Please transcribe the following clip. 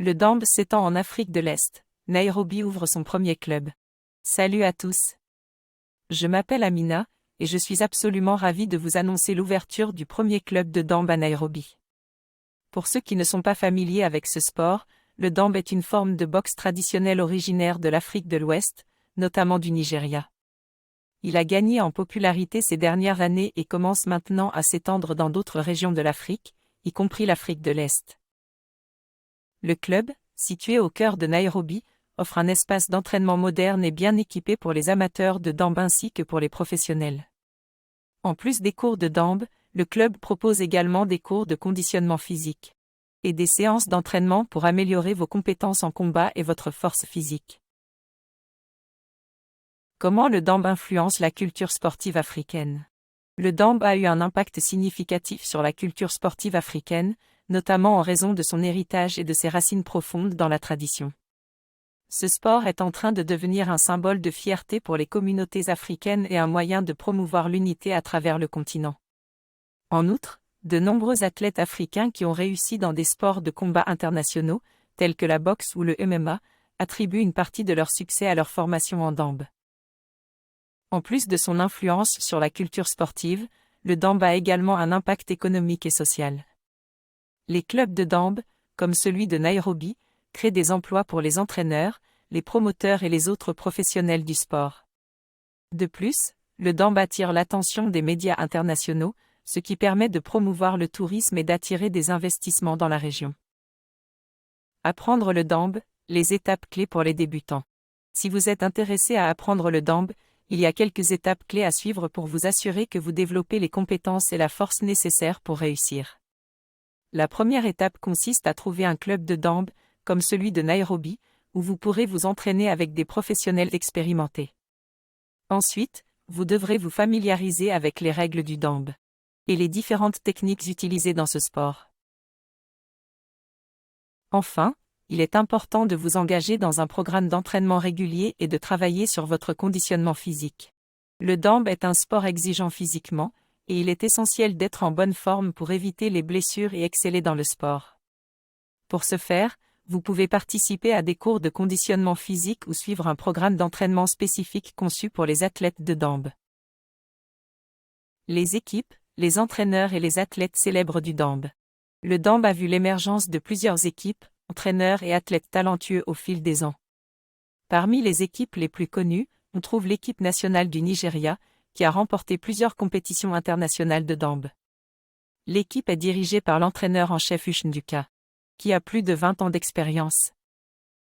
Le DAMB s'étend en Afrique de l'Est. Nairobi ouvre son premier club. Salut à tous. Je m'appelle Amina, et je suis absolument ravie de vous annoncer l'ouverture du premier club de DAMB à Nairobi. Pour ceux qui ne sont pas familiers avec ce sport, le DAMB est une forme de boxe traditionnelle originaire de l'Afrique de l'Ouest, notamment du Nigeria. Il a gagné en popularité ces dernières années et commence maintenant à s'étendre dans d'autres régions de l'Afrique, y compris l'Afrique de l'Est. Le club, situé au cœur de Nairobi, offre un espace d'entraînement moderne et bien équipé pour les amateurs de DAMB ainsi que pour les professionnels. En plus des cours de DAMB, le club propose également des cours de conditionnement physique et des séances d'entraînement pour améliorer vos compétences en combat et votre force physique. Comment le DAMB influence la culture sportive africaine? Le DAMB a eu un impact significatif sur la culture sportive africaine, notamment en raison de son héritage et de ses racines profondes dans la tradition. Ce sport est en train de devenir un symbole de fierté pour les communautés africaines et un moyen de promouvoir l'unité à travers le continent. En outre, de nombreux athlètes africains qui ont réussi dans des sports de combat internationaux, tels que la boxe ou le MMA, attribuent une partie de leur succès à leur formation en DAMB. En plus de son influence sur la culture sportive, le DAMB a également un impact économique et social. Les clubs de DAMB, comme celui de Nairobi, créent des emplois pour les entraîneurs, les promoteurs et les autres professionnels du sport. De plus, le DAMB attire l'attention des médias internationaux, ce qui permet de promouvoir le tourisme et d'attirer des investissements dans la région. Apprendre le DAMB, les étapes clés pour les débutants. Si vous êtes intéressé à apprendre le DAMB, il y a quelques étapes clés à suivre pour vous assurer que vous développez les compétences et la force nécessaires pour réussir. La première étape consiste à trouver un club de DAMB, comme celui de Nairobi, où vous pourrez vous entraîner avec des professionnels expérimentés. Ensuite, vous devrez vous familiariser avec les règles du DAMB et les différentes techniques utilisées dans ce sport. Enfin, il est important de vous engager dans un programme d'entraînement régulier et de travailler sur votre conditionnement physique. Le DAMB est un sport exigeant physiquement, et il est essentiel d'être en bonne forme pour éviter les blessures et exceller dans le sport. Pour ce faire, vous pouvez participer à des cours de conditionnement physique ou suivre un programme d'entraînement spécifique conçu pour les athlètes de DAMB. Les équipes, les entraîneurs et les athlètes célèbres du DAMB. Le DAMB a vu l'émergence de plusieurs équipes, entraîneurs et athlètes talentueux au fil des ans. Parmi les équipes les plus connues, on trouve l'équipe nationale du Nigeria, qui a remporté plusieurs compétitions internationales de DAMB. L'équipe est dirigée par l'entraîneur en chef Uchenduka, qui a plus de 20 ans d'expérience.